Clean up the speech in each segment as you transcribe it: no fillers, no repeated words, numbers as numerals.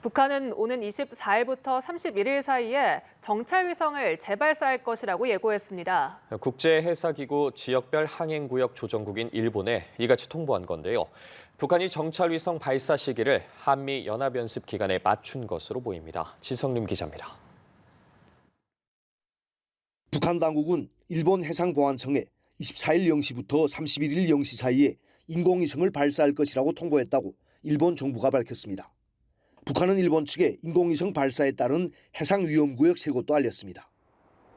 북한은 오는 24일부터 31일 사이에 정찰위성을 재발사할 것이라고 예고했습니다. 국제해사기구 지역별 항행구역 조정국인 일본에 이같이 통보한 건데요. 북한이 정찰위성 발사 시기를 한미연합연습 기간에 맞춘 것으로 보입니다. 지성림 기자입니다. 북한 당국은 일본 해상보안청에 24일 0시부터 31일 0시 사이에 인공위성을 발사할 것이라고 통보했다고 일본 정부가 밝혔습니다. 북한은 일본 측에 인공위성 발사에 따른 해상위험구역 3곳도 알렸습니다.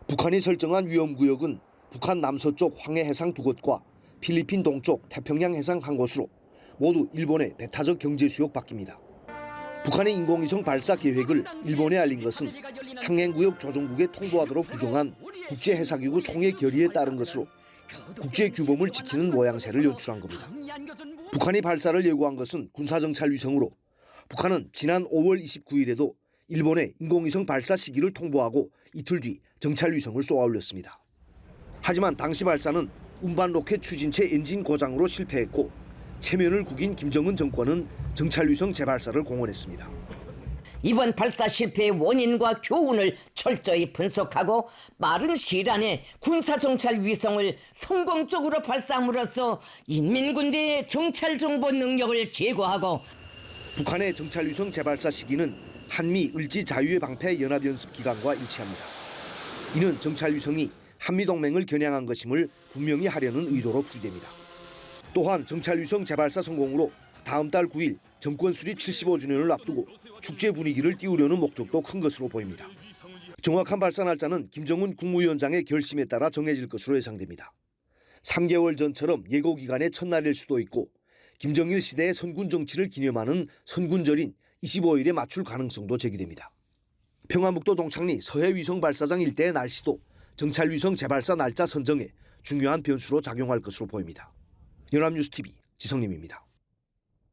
북한이 설정한 위험구역은 북한 남서쪽 황해해상 2곳과 필리핀 동쪽 태평양 해상 1곳으로 모두 일본의 배타적 경제수역 밖입니다. 북한의 인공위성 발사 계획을 일본에 알린 것은 항행구역 조정국에 통보하도록 규정한 국제해사기구 총회 결의에 따른 것으로 국제규범을 지키는 모양새를 연출한 겁니다. 북한이 발사를 예고한 것은 군사정찰위성으로 북한은 지난 5월 29일에도 일본의 인공위성 발사 시기를 통보하고 이틀 뒤 정찰위성을 쏘아 올렸습니다. 하지만 당시 발사는 운반 로켓 추진체 엔진 고장으로 실패했고 체면을 구긴 김정은 정권은 정찰위성 재발사를 공언했습니다. 이번 발사 실패의 원인과 교훈을 철저히 분석하고 빠른 시일 안에 군사정찰 위성을 성공적으로 발사함으로써 인민군대의 정찰 정보 능력을 제고하고 북한의 정찰위성 재발사 시기는 한미 을지 자유의 방패 연합연습 기간과 일치합니다. 이는 정찰위성이 한미동맹을 겨냥한 것임을 분명히 하려는 의도로 풀이됩니다. 또한 정찰위성 재발사 성공으로 다음 달 9일 정권 수립 75주년을 앞두고 축제 분위기를 띄우려는 목적도 큰 것으로 보입니다. 정확한 발사 날짜는 김정은 국무위원장의 결심에 따라 정해질 것으로 예상됩니다. 3개월 전처럼 예고 기간의 첫날일 수도 있고 김정일 시대의 선군 정치를 기념하는 선군절인 25일에 맞출 가능성도 제기됩니다. 평안북도 동창리 서해위성 발사장 일대의 날씨도 정찰위성 재발사 날짜 선정에 중요한 변수로 작용할 것으로 보입니다. 연합뉴스TV 지성림입니다.